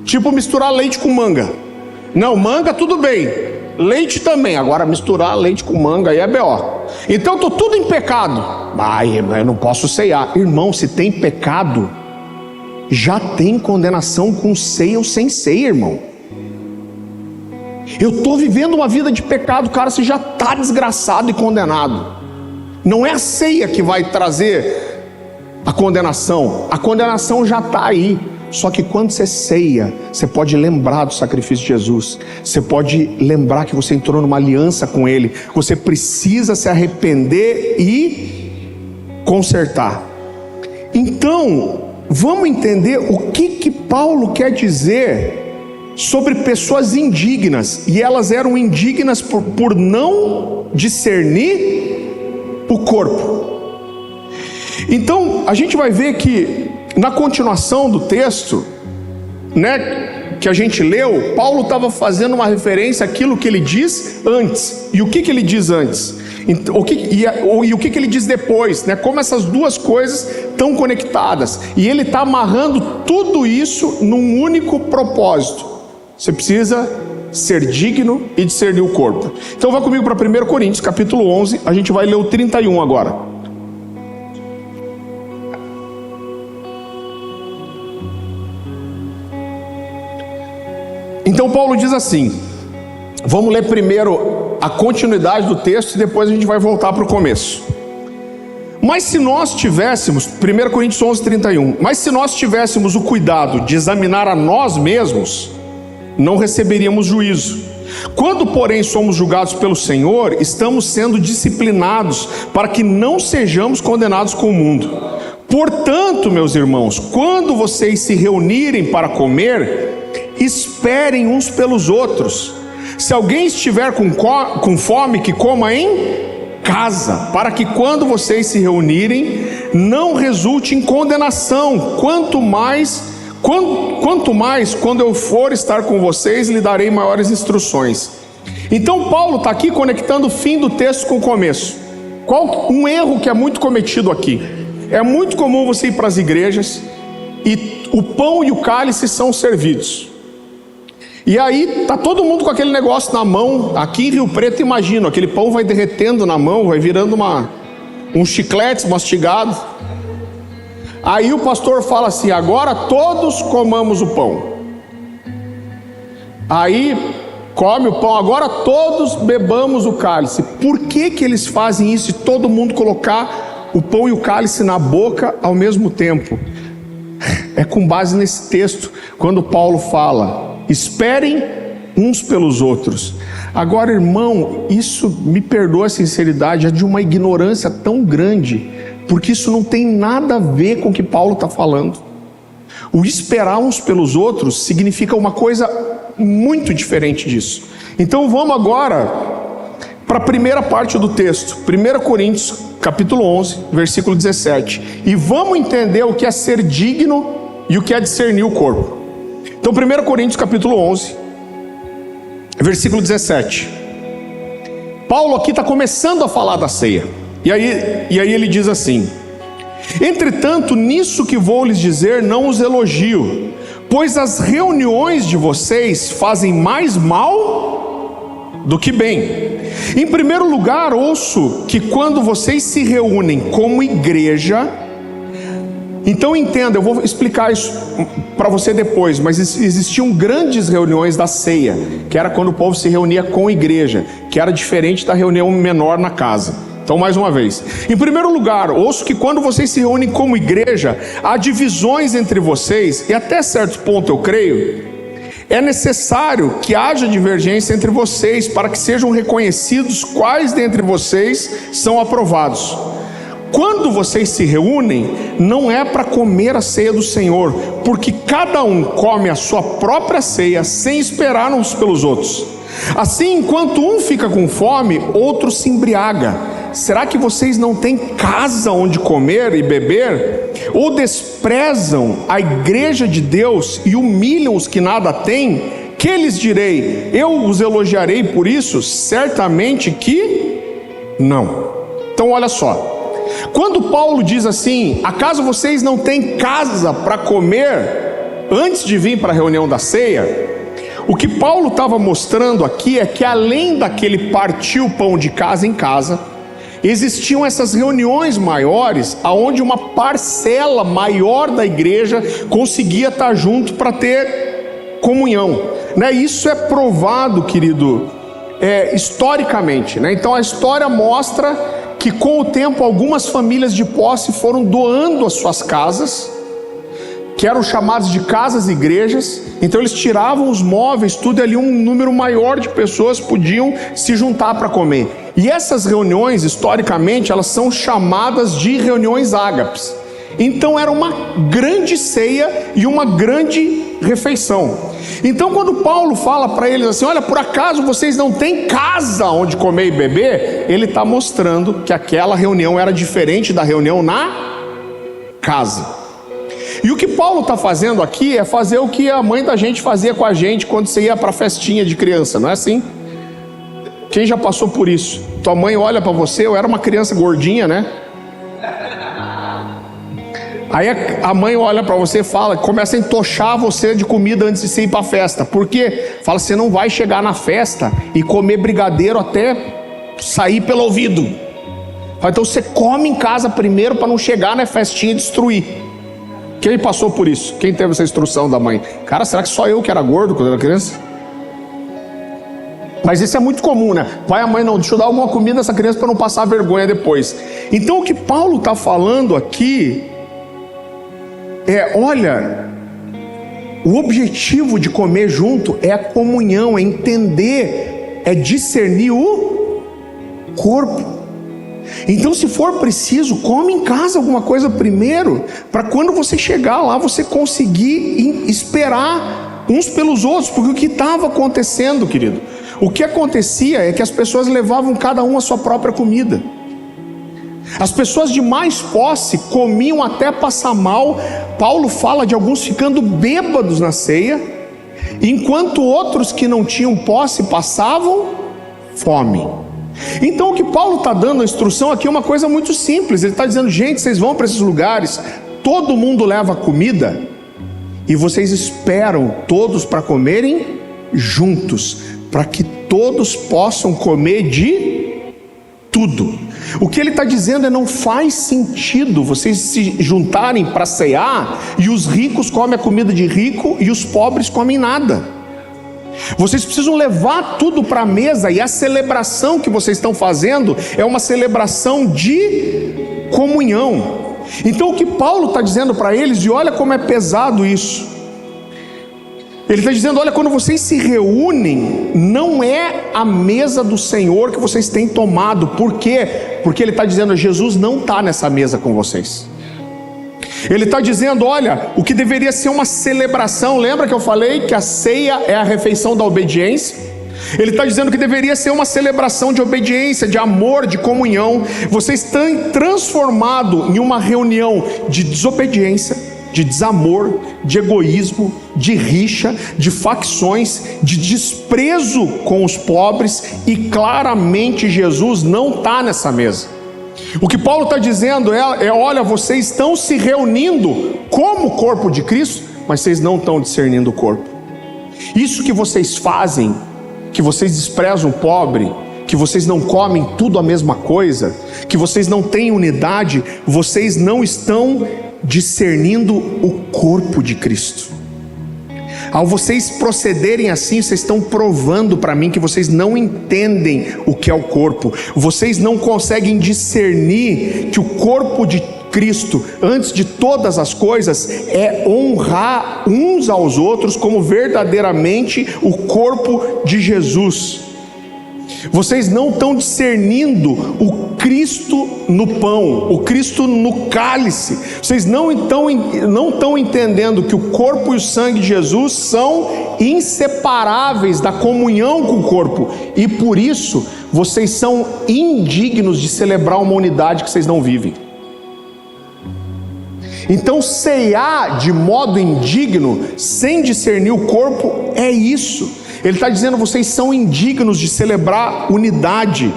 Tipo misturar leite com manga. Não, manga tudo bem, leite também. Agora misturar leite com manga aí é B.O. Então estou tudo em pecado. Ai, eu não posso ceiar. Irmão, se tem pecado, já tem condenação com ceia ou sem ceia, irmão. Eu estou vivendo uma vida de pecado, cara, você já está desgraçado e condenado. Não é a ceia que vai trazer a condenação já está aí. Só que quando você ceia, você pode lembrar do sacrifício de Jesus, você pode lembrar que você entrou numa aliança com Ele, você precisa se arrepender e consertar. Então, vamos entender o que Paulo quer dizer sobre pessoas indignas, e elas eram indignas por não discernir o corpo. Então a gente vai ver que na continuação do texto, né, que a gente leu, Paulo estava fazendo uma referência àquilo que ele diz antes. E o que ele diz antes? O que ele diz depois, né? Como essas duas coisas estão conectadas. E ele está amarrando tudo isso num único propósito. Você precisa ser digno e discernir o corpo. Então vá comigo para 1 Coríntios, capítulo 11. A gente vai ler o 31 agora. Então Paulo diz assim, vamos ler primeiro a continuidade do texto e depois a gente vai voltar para o começo. Mas se nós tivéssemos, 1 Coríntios 11, 31, mas se nós tivéssemos o cuidado de examinar a nós mesmos, não receberíamos juízo. Quando, porém, somos julgados pelo Senhor, estamos sendo disciplinados para que não sejamos condenados com o mundo. Portanto, meus irmãos, quando vocês se reunirem para comer, esperem uns pelos outros. Se alguém estiver com fome, que coma em casa, para que quando vocês se reunirem, não resulte em condenação. Quanto mais, quando eu for estar com vocês, lhe darei maiores instruções. Então Paulo está aqui conectando o fim do texto com o começo. Um erro que é muito cometido aqui. É muito comum você ir para as igrejas e o pão e o cálice são servidos. E aí tá todo mundo com aquele negócio na mão. Aqui em Rio Preto, imagino, aquele pão vai derretendo na mão, vai virando um chiclete mastigado. Aí o pastor fala assim, agora todos comamos o pão. Aí come o pão, agora todos bebamos o cálice. Por que eles fazem isso e todo mundo colocar o pão e o cálice na boca ao mesmo tempo? É com base nesse texto, quando Paulo fala, esperem uns pelos outros. Agora, irmão, isso, me perdoa a sinceridade, é de uma ignorância tão grande, porque isso não tem nada a ver com o que Paulo está falando. O esperar uns pelos outros significa uma coisa muito diferente disso. Então vamos agora para a primeira parte do texto, 1 Coríntios, capítulo 11, versículo 17. E vamos entender o que é ser digno e o que é discernir o corpo. Então 1 Coríntios capítulo 11, versículo 17. Paulo aqui está começando a falar da ceia. E aí ele diz assim: entretanto, nisso que vou lhes dizer, não os elogio, pois as reuniões de vocês fazem mais mal do que bem. Em primeiro lugar, ouço que quando vocês se reúnem como igreja, então entenda, eu vou explicar isso para você depois, mas existiam grandes reuniões da ceia, que era quando o povo se reunia com a igreja, que era diferente da reunião menor na casa. Então mais uma vez, em primeiro lugar, ouço que quando vocês se reúnem como igreja, há divisões entre vocês, e até certo ponto eu creio, é necessário que haja divergência entre vocês, para que sejam reconhecidos quais dentre vocês são aprovados. Quando vocês se reúnem, não é para comer a ceia do Senhor, porque cada um come a sua própria ceia, sem esperar uns pelos outros. Assim, enquanto um fica com fome, outro se embriaga. Será que vocês não têm casa onde comer e beber? Ou desprezam a igreja de Deus e humilham os que nada têm? Que lhes direi? Eu os elogiarei por isso? Certamente que não. Então olha só. Quando Paulo diz assim, acaso vocês não têm casa para comer antes de vir para a reunião da ceia? O que Paulo estava mostrando aqui é que além daquele partir o pão de casa em casa, existiam essas reuniões maiores, aonde uma parcela maior da igreja conseguia estar junto para ter comunhão, né? Isso é provado, querido, historicamente, né? Então a história mostra que com o tempo algumas famílias de posse foram doando as suas casas, que eram chamadas de casas-igrejas. Então eles tiravam os móveis, tudo, ali um número maior de pessoas podiam se juntar para comer. E essas reuniões, historicamente, elas são chamadas de reuniões ágapes. Então era uma grande ceia e uma grande refeição. Então quando Paulo fala para eles assim, olha, por acaso vocês não têm casa onde comer e beber? Ele está mostrando que aquela reunião era diferente da reunião na casa. E o que Paulo está fazendo aqui é fazer o que a mãe da gente fazia com a gente quando você ia para a festinha de criança, não é assim? Quem já passou por isso? Tua mãe olha para você, eu era uma criança gordinha, né? Aí a mãe olha para você e fala, começa a entochar você de comida antes de você ir para a festa. Por quê? Fala, você não vai chegar na festa e comer brigadeiro até sair pelo ouvido. Então você come em casa primeiro para não chegar na festinha e destruir. Quem passou por isso? Quem teve essa instrução da mãe? Cara, será que só eu que era gordo quando era criança? Mas isso é muito comum, né? Pai e mãe, não, deixa eu dar alguma comida a essa criança para não passar vergonha depois. Então o que Paulo está falando aqui olha, o objetivo de comer junto é a comunhão, é entender, é discernir o corpo. Então, se for preciso, come em casa alguma coisa primeiro, para quando você chegar lá, você conseguir esperar uns pelos outros, porque o que estava acontecendo, querido? O que acontecia é que as pessoas levavam cada um a sua própria comida. As pessoas de mais posse comiam até passar mal. Paulo fala de alguns ficando bêbados na ceia, enquanto outros que não tinham posse passavam fome. Então o que Paulo está dando a instrução aqui é uma coisa muito simples. Ele está dizendo, gente, vocês vão para esses lugares, todo mundo leva comida, e vocês esperam todos para comerem juntos, para que todos possam comer de tudo. O que ele está dizendo é, não faz sentido vocês se juntarem para cear e os ricos comem a comida de rico e os pobres comem nada. Vocês precisam levar tudo para a mesa, e a celebração que vocês estão fazendo é uma celebração de comunhão. Então o que Paulo está dizendo para eles, e olha como é pesado isso, ele está dizendo, olha, quando vocês se reúnem, não é a mesa do Senhor que vocês têm tomado. Por quê? Porque ele está dizendo, Jesus não está nessa mesa com vocês. Ele está dizendo, olha, o que deveria ser uma celebração, lembra que eu falei que a ceia é a refeição da obediência? Ele está dizendo que deveria ser uma celebração de obediência, de amor, de comunhão. Vocês estão transformados em uma reunião de desobediência, de desamor, de egoísmo, de rixa, de facções, de desprezo com os pobres, e claramente Jesus não está nessa mesa. O que Paulo está dizendo olha, vocês estão se reunindo como corpo de Cristo, mas vocês não estão discernindo o corpo. Isso que vocês fazem, que vocês desprezam o pobre, que vocês não comem tudo a mesma coisa, que vocês não têm unidade, vocês não estão discernindo o corpo de Cristo. Ao vocês procederem assim, vocês estão provando para mim que vocês não entendem o que é o corpo. Vocês não conseguem discernir que o corpo de Cristo, antes de todas as coisas, é honrar uns aos outros como verdadeiramente o corpo de Jesus. Vocês não estão discernindo o Cristo no pão, o Cristo no cálice. Vocês não estão entendendo que o corpo e o sangue de Jesus são inseparáveis da comunhão com o corpo, e por isso vocês são indignos de celebrar uma unidade que vocês não vivem. Então, ceiar de modo indigno, sem discernir o corpo, é isso. Ele está dizendo, vocês são indignos de celebrar unidade.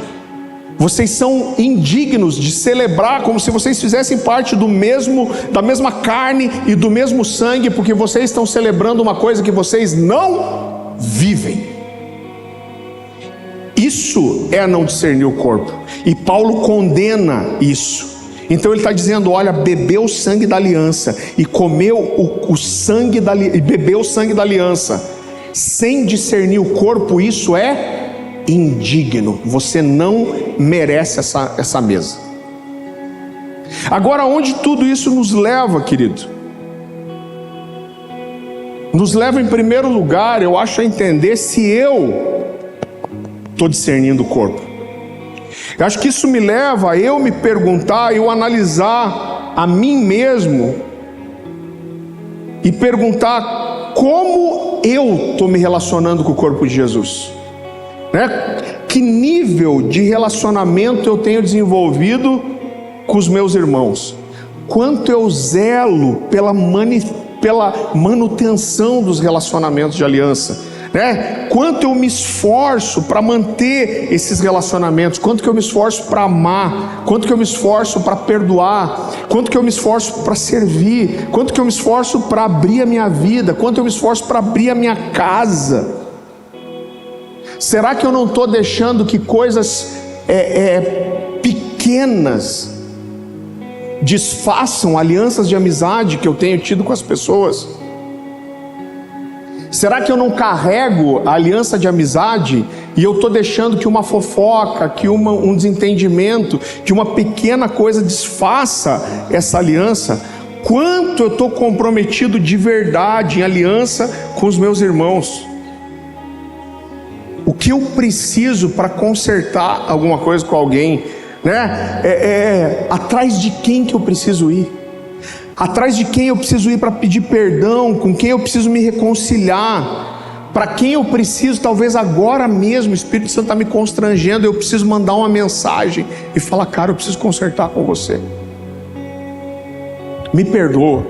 Vocês são indignos de celebrar como se vocês fizessem parte da mesma carne e do mesmo sangue, porque vocês estão celebrando uma coisa que vocês não vivem. Isso é não discernir o corpo, e Paulo condena isso. Então ele está dizendo, olha, bebeu o sangue da aliança e comeu o sangue e bebeu o sangue da aliança sem discernir o corpo, isso é indigno. Você não merece essa mesa. Agora, onde tudo isso nos leva, querido? Nos leva, em primeiro lugar, eu acho, a entender se eu estou discernindo o corpo. Eu acho que isso me leva a eu me perguntar, eu analisar a mim mesmo e perguntar como eu estou me relacionando com o corpo de Jesus? Né? Que nível de relacionamento eu tenho desenvolvido com os meus irmãos? Quanto eu zelo pela manutenção dos relacionamentos de aliança? Né? Quanto eu me esforço para manter esses relacionamentos? Quanto que eu me esforço para amar? Quanto que eu me esforço para perdoar? Quanto que eu me esforço para servir? Quanto que eu me esforço para abrir a minha vida? Quanto eu me esforço para abrir a minha casa? Será que eu não estou deixando que coisas pequenas desfaçam alianças de amizade que eu tenho tido com as pessoas? Será que eu não carrego a aliança de amizade e eu estou deixando que uma fofoca, que um desentendimento, que uma pequena coisa desfaça essa aliança? Quanto eu estou comprometido de verdade em aliança com os meus irmãos? O que eu preciso para consertar alguma coisa com alguém? Né? Atrás de quem que eu preciso ir? Atrás de quem eu preciso ir para pedir perdão? Com quem eu preciso me reconciliar? Para quem eu preciso, talvez agora mesmo, o Espírito Santo está me constrangendo, eu preciso mandar uma mensagem e falar: cara, eu preciso consertar com você, me perdoa.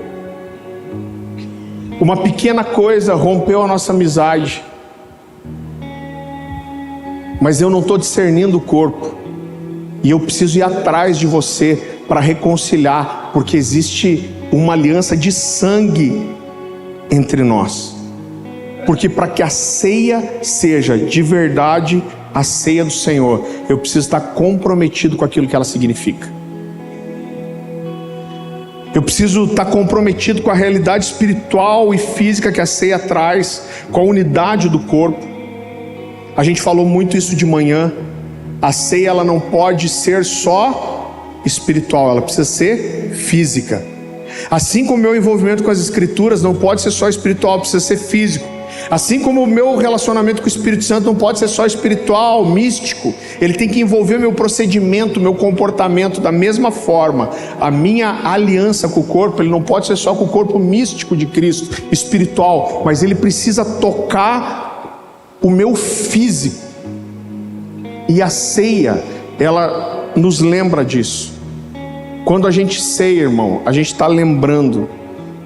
Uma pequena coisa rompeu a nossa amizade, mas eu não estou discernindo o corpo, e eu preciso ir atrás de você para reconciliar, porque existe uma aliança de sangue entre nós. Porque para que a ceia seja de verdade a ceia do Senhor, eu preciso estar comprometido com aquilo que ela significa. Eu preciso estar comprometido com a realidade espiritual e física que a ceia traz, com a unidade do corpo. A gente falou muito isso de manhã. A ceia, ela não pode ser só espiritual, ela precisa ser física. Assim como o meu envolvimento com as Escrituras não pode ser só espiritual, precisa ser físico. Assim como o meu relacionamento com o Espírito Santo não pode ser só espiritual, místico, ele tem que envolver o meu procedimento, o meu comportamento. Da mesma forma, a minha aliança com o corpo, ele não pode ser só com o corpo místico de Cristo, espiritual, mas ele precisa tocar o meu físico. E a ceia, ela nos lembra disso. Quando a gente ceia, irmão, a gente está lembrando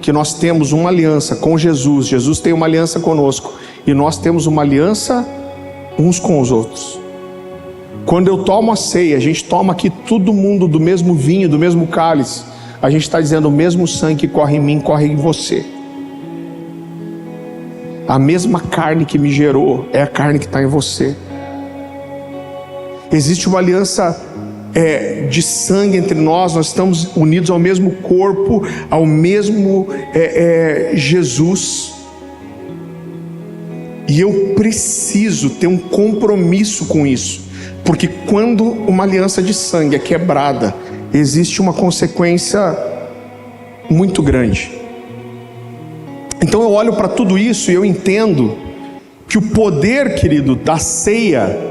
que nós temos uma aliança com Jesus. Jesus tem uma aliança conosco e nós temos uma aliança uns com os outros. Quando eu tomo a ceia, a gente toma aqui todo mundo do mesmo vinho, do mesmo cálice. A gente está dizendo: o mesmo sangue que corre em mim, corre em você. A mesma carne que me gerou é a carne que está em você. Existe uma aliança de sangue entre nós. Nós estamos unidos ao mesmo corpo, ao mesmo Jesus. E eu preciso ter um compromisso com isso, porque quando uma aliança de sangue é quebrada, existe uma consequência muito grande. Então eu olho para tudo isso e eu entendo que o poder, querido, da ceia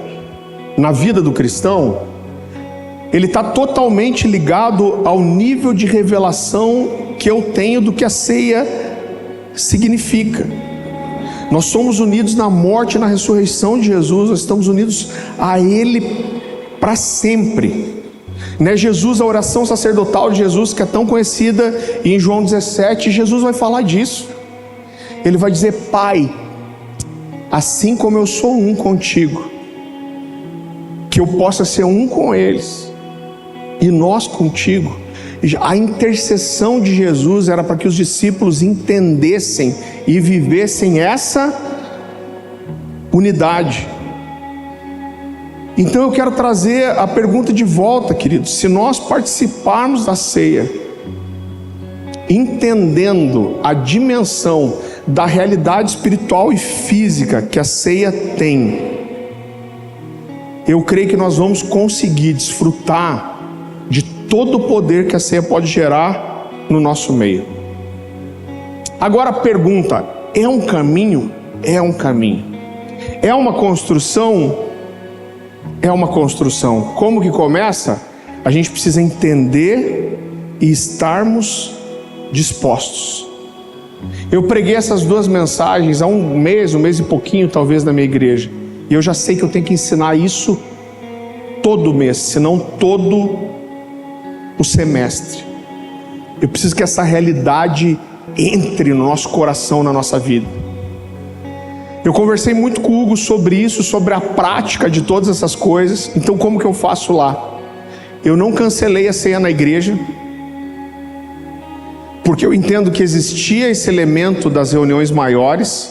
na vida do cristão, ele está totalmente ligado ao nível de revelação que eu tenho do que a ceia significa. Nós somos unidos na morte e na ressurreição de Jesus. Nós estamos unidos a Ele para sempre. Né? Jesus, a oração sacerdotal de Jesus, que é tão conhecida, e em João 17, Jesus vai falar disso. Ele vai dizer: Pai, assim como eu sou um contigo, que eu possa ser um com eles, e nós contigo. A intercessão de Jesus era para que os discípulos entendessem e vivessem essa unidade. Então eu quero trazer a pergunta de volta, queridos. Se nós participarmos da ceia, entendendo a dimensão da realidade espiritual e física que a ceia tem, eu creio que nós vamos conseguir desfrutar de todo o poder que a ceia pode gerar no nosso meio. Agora a pergunta: é um caminho? É um caminho. É uma construção? É uma construção. Como que começa? A gente precisa entender e estarmos dispostos. Eu preguei essas 2 mensagens há um mês e pouquinho talvez na minha igreja. E eu já sei que eu tenho que ensinar isso todo mês, se não todo o semestre. Eu preciso que essa realidade entre no nosso coração, na nossa vida. Eu conversei muito com o Hugo sobre isso, sobre a prática de todas essas coisas. Então como que eu faço lá? Eu não cancelei a ceia na igreja, porque eu entendo que existia esse elemento das reuniões maiores,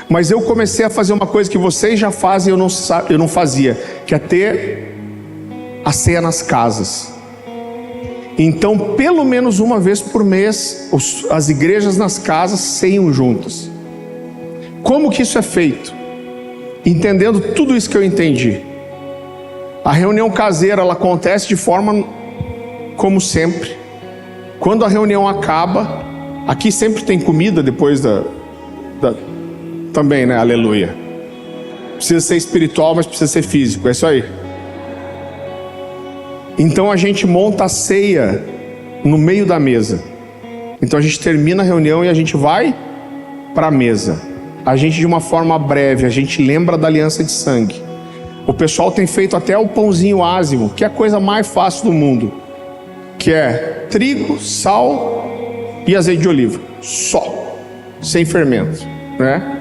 mas eu comecei a fazer uma coisa que vocês já fazem e eu não fazia, que é ter a ceia nas casas. Então, pelo menos uma vez por mês, as igrejas nas casas ceiam juntas. Como que isso é feito? Entendendo tudo isso que eu entendi. A reunião caseira, ela acontece de forma como sempre. Quando a reunião acaba, aqui sempre tem comida depois também, né? Aleluia. Precisa ser espiritual, mas precisa ser físico, é isso aí. Então a gente monta a ceia no meio da mesa. Então a gente termina a reunião e a gente vai para a mesa. A gente, de uma forma breve, a gente lembra da aliança de sangue. O pessoal tem feito até o pãozinho ázimo, que é a coisa mais fácil do mundo, que é trigo, sal e azeite de oliva, só, sem fermento, né?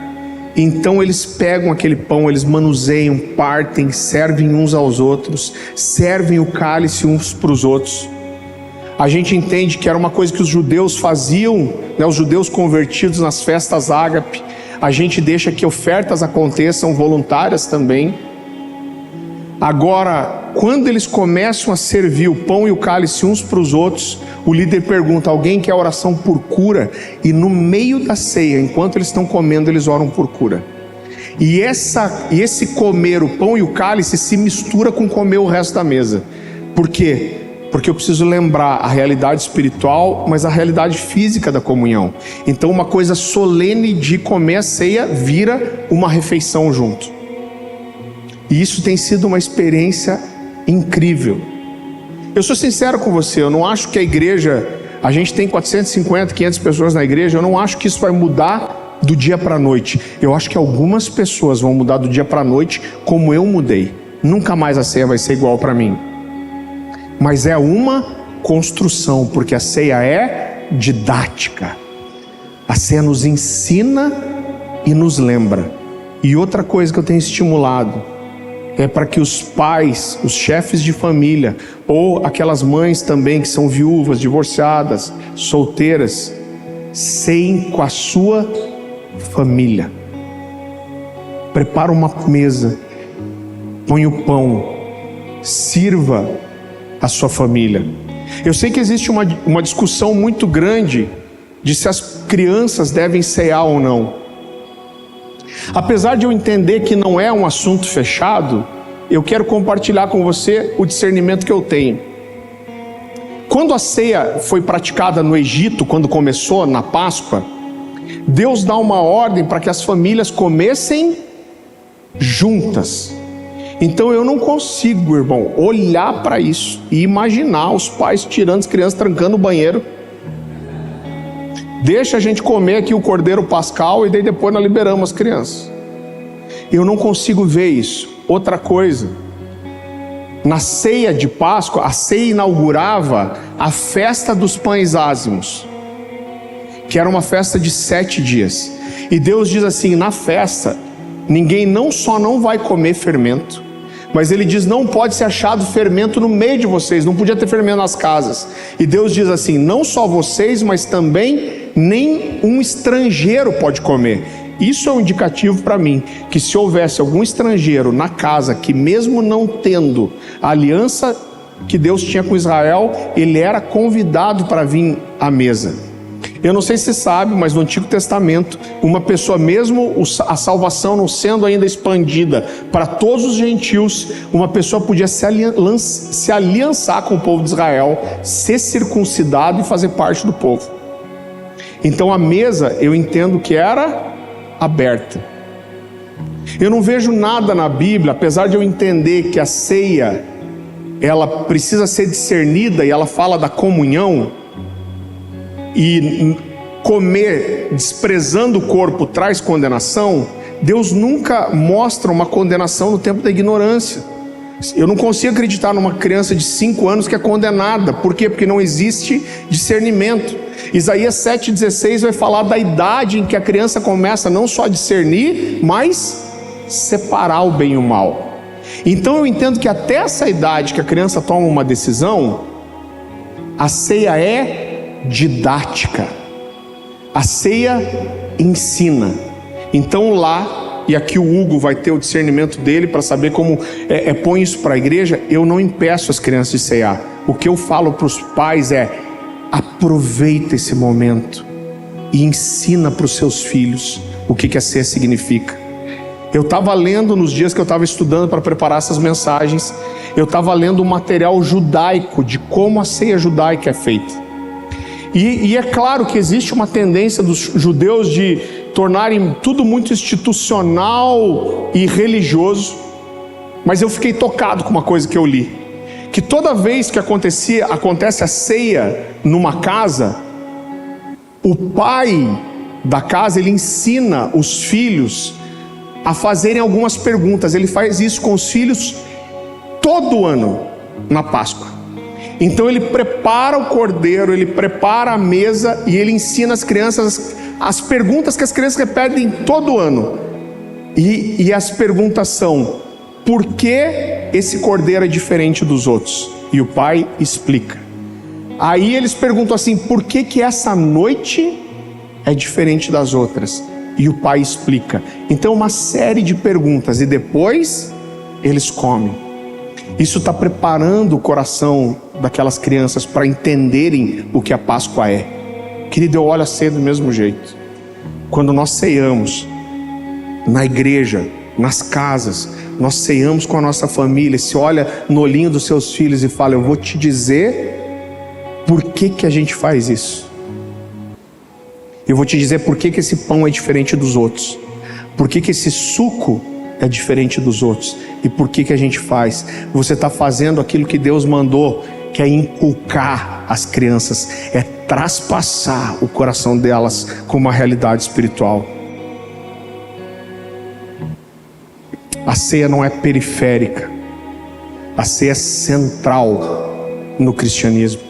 Então eles pegam aquele pão, eles manuseiam, partem, servem uns aos outros, servem o cálice uns para os outros. A gente entende que era uma coisa que os judeus faziam, né? Os judeus convertidos nas festas ágape. A gente deixa que ofertas aconteçam voluntárias também. Agora, quando eles começam a servir o pão e o cálice uns para os outros, o líder pergunta: alguém quer oração por cura? E no meio da ceia, enquanto eles estão comendo, eles oram por cura. E esse comer o pão e o cálice se mistura com comer o resto da mesa. Por quê? Porque eu preciso lembrar a realidade espiritual, mas a realidade física da comunhão. Então uma coisa solene de comer a ceia vira uma refeição junto. E isso tem sido uma experiência incrível. Eu sou sincero com você, eu não acho que a igreja, a gente tem 450, 500 pessoas na igreja, eu não acho que isso vai mudar do dia para a noite. Eu acho que algumas pessoas vão mudar do dia para a noite como eu mudei. Nunca mais a ceia vai ser igual para mim. Mas é uma construção, porque a ceia é didática. A ceia nos ensina e nos lembra. E outra coisa que eu tenho estimulado é para que os pais, os chefes de família, ou aquelas mães também que são viúvas, divorciadas, solteiras, ceiem com a sua família. Prepara uma mesa, põe o pão, sirva a sua família. Eu sei que existe uma discussão muito grande de se as crianças devem cear ou não. Apesar de eu entender que não é um assunto fechado, eu quero compartilhar com você o discernimento que eu tenho. Quando a ceia foi praticada no Egito, quando começou na Páscoa, Deus dá uma ordem para que as famílias comessem juntas. Então eu não consigo, irmão, olhar para isso e imaginar os pais tirando as crianças, trancando o banheiro. Deixa a gente comer aqui o cordeiro pascal e daí depois nós liberamos as crianças. Eu não consigo ver isso. Outra coisa, na ceia de Páscoa, a ceia inaugurava a festa dos pães ázimos, que era uma festa de 7 dias. E Deus diz assim, na festa, ninguém não só não vai comer fermento, mas ele diz, não pode ser achado fermento no meio de vocês, não podia ter fermento nas casas. E Deus diz assim, não só vocês, mas também nem um estrangeiro pode comer. Isso é um indicativo para mim, que se houvesse algum estrangeiro na casa, que mesmo não tendo a aliança que Deus tinha com Israel, ele era convidado para vir à mesa. Eu não sei se você sabe, mas no Antigo Testamento, uma pessoa, mesmo a salvação não sendo ainda expandida para todos os gentios, uma pessoa podia se aliançar com o povo de Israel, ser circuncidado e fazer parte do povo. Então a mesa, eu entendo que era aberta. Eu não vejo nada na Bíblia, apesar de eu entender que a ceia, ela precisa ser discernida e ela fala da comunhão, e comer desprezando o corpo traz condenação, Deus nunca mostra uma condenação no tempo da ignorância. Eu não consigo acreditar numa criança de 5 anos que é condenada. Por quê? Porque não existe discernimento. Isaías 7,16 vai falar da idade em que a criança começa não só a discernir, mas separar o bem e o mal. Então eu entendo que até essa idade que a criança toma uma decisão, a ceia é didática. A ceia ensina. Então lá, e aqui o Hugo vai ter o discernimento dele para saber como põe isso para a igreja, eu não impeço as crianças de cear. O que eu falo para os pais é: aproveita esse momento e ensina para os seus filhos o que a ceia significa. Eu estava lendo, nos dias que eu estava estudando para preparar essas mensagens, eu estava lendo um material judaico de como a ceia judaica é feita. E é claro que existe uma tendência dos judeus de tornarem tudo muito institucional e religioso, mas eu fiquei tocado com uma coisa que eu li, que toda vez que acontece a ceia numa casa, o pai da casa, ele ensina os filhos a fazerem algumas perguntas. Ele faz isso com os filhos todo ano na Páscoa. Então ele prepara o cordeiro, ele prepara a mesa e ele ensina as crianças as perguntas que as crianças repetem todo ano. E as perguntas são: por que esse cordeiro é diferente dos outros? E o pai explica. Aí eles perguntam assim: por que essa noite é diferente das outras? E o pai explica. Então uma série de perguntas, e depois eles comem. Isso está preparando o coração daquelas crianças para entenderem o que a Páscoa é. Querido, eu olho a ceia do mesmo jeito. Quando nós ceiamos na igreja, nas casas, nós ceiamos com a nossa família, se olha no olhinho dos seus filhos e fala: eu vou te dizer por que a gente faz isso. Eu vou te dizer por que esse pão é diferente dos outros, por que esse suco é diferente dos outros, e por que a gente faz. Você está fazendo aquilo que Deus mandou, que é inculcar as crianças, é traspassar o coração delas com uma realidade espiritual. A ceia não é periférica, a ceia é central no cristianismo.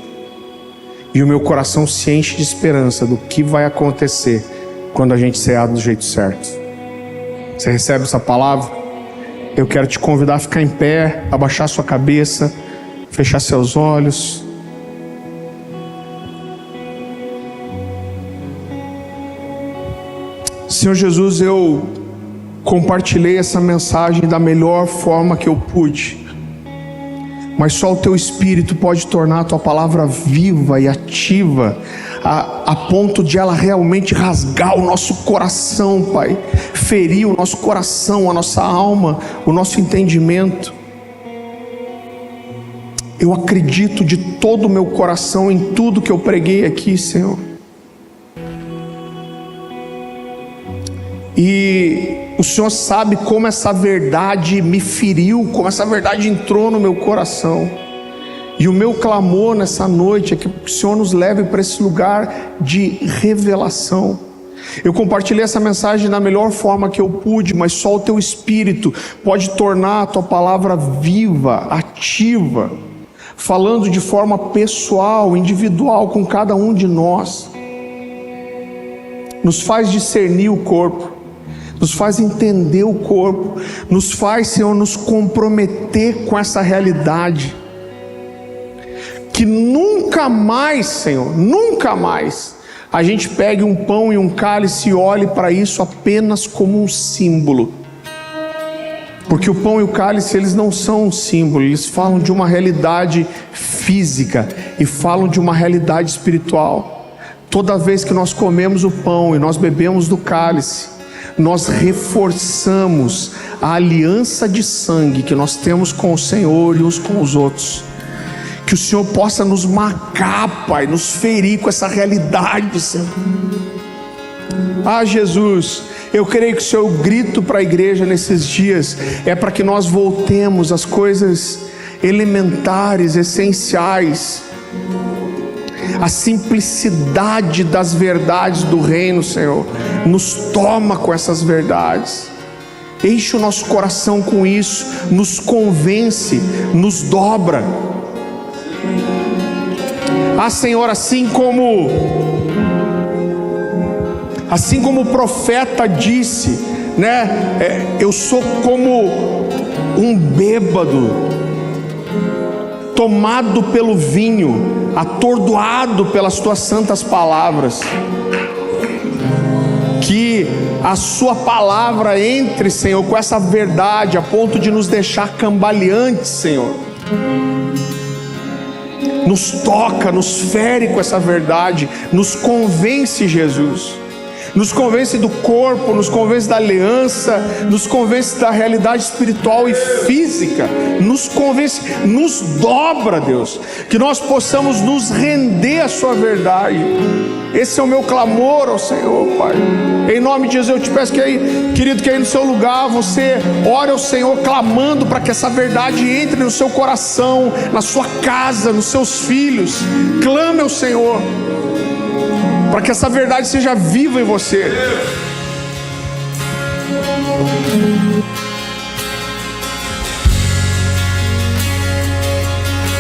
E o meu coração se enche de esperança do que vai acontecer quando a gente cear do jeito certo. Você recebe essa palavra? Eu quero te convidar a ficar em pé, abaixar sua cabeça, fechar seus olhos. Senhor Jesus, eu compartilhei essa mensagem da melhor forma que eu pude, mas só o Teu Espírito pode tornar a Tua palavra viva e ativa, a ponto de ela realmente rasgar o nosso coração, Pai, ferir o nosso coração, a nossa alma, o nosso entendimento. Eu acredito de todo o meu coração em tudo que eu preguei aqui, Senhor. E o Senhor sabe como essa verdade me feriu, como essa verdade entrou no meu coração. E o meu clamor nessa noite é que o Senhor nos leve para esse lugar de revelação. Eu compartilhei essa mensagem da melhor forma que eu pude, mas só o Teu Espírito pode tornar a Tua palavra viva, ativa, falando de forma pessoal, individual com cada um de nós. Nos faz discernir o corpo, nos faz entender o corpo, nos faz, Senhor, nos comprometer com essa realidade. Que nunca mais, Senhor, nunca mais a gente pegue um pão e um cálice e olhe para isso apenas como um símbolo. Porque o pão e o cálice, eles não são um símbolo, eles falam de uma realidade física e falam de uma realidade espiritual. Toda vez que nós comemos o pão e nós bebemos do cálice, nós reforçamos a aliança de sangue que nós temos com o Senhor e uns com os outros. Que o Senhor possa nos marcar, Pai, nos ferir com essa realidade, Senhor. Ah, Jesus, eu creio que o Seu grito para a igreja nesses dias é para que nós voltemos às coisas elementares, essenciais. a simplicidade das verdades do reino, Senhor. Nos toma com essas verdades, enche o nosso coração com isso, nos convence, nos dobra. Ah, Senhor, assim como o profeta disse, né? Eu sou como um bêbado, tomado pelo vinho, atordoado pelas tuas santas palavras. Que a sua palavra entre, Senhor, com essa verdade, a ponto de nos deixar cambaleantes, Senhor. Nos toca, nos fere com essa verdade, nos convence, Jesus. Nos convence do corpo, nos convence da aliança, nos convence da realidade espiritual e física, nos convence, nos dobra, Deus, que nós possamos nos render à sua verdade. Esse é o meu clamor ao Senhor, Pai. Em nome de Jesus, eu te peço que aí, querido, que aí no seu lugar você ore ao Senhor, clamando para que essa verdade entre no seu coração, na sua casa, nos seus filhos. Clame ao Senhor para que essa verdade seja viva em você.